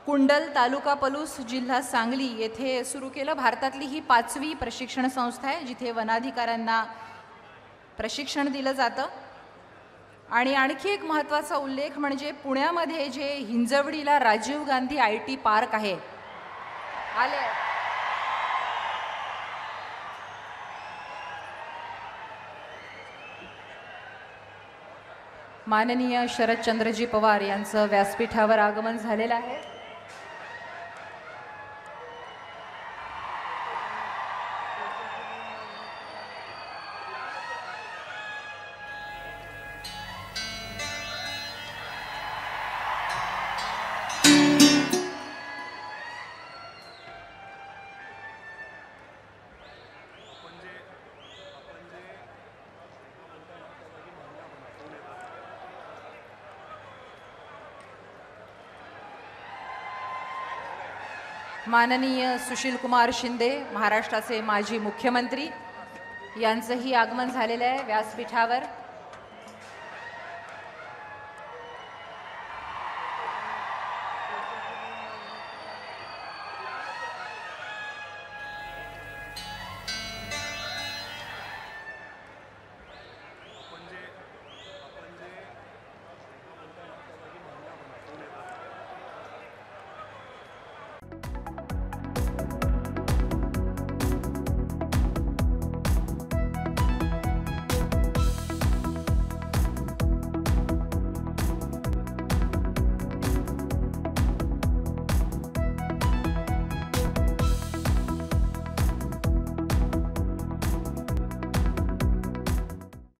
कुंडल तालुका पलूस जिल्हा सांगली येथे सुरू केलं। भारतातली ही 5वी प्रशिक्षण संस्था आहे जिथे वनाधिकाऱ्यांना प्रशिक्षण दिलं जातं। आणि आणखी एक महत्त्वाचा उल्लेख म्हणजे पुण्यामध्ये जे हिंजवडीला राजीव गांधी IT पार्क आहे आले माननीय शरदचंद्रजी पवार यांचं व्यासपीठावर आगमन झालेलं आहे। माननीय सुशील कुमार शिंदे महाराष्ट्राचे माजी मुख्यमंत्री यांचंही आगमन झालेलं आहे व्यासपीठावर।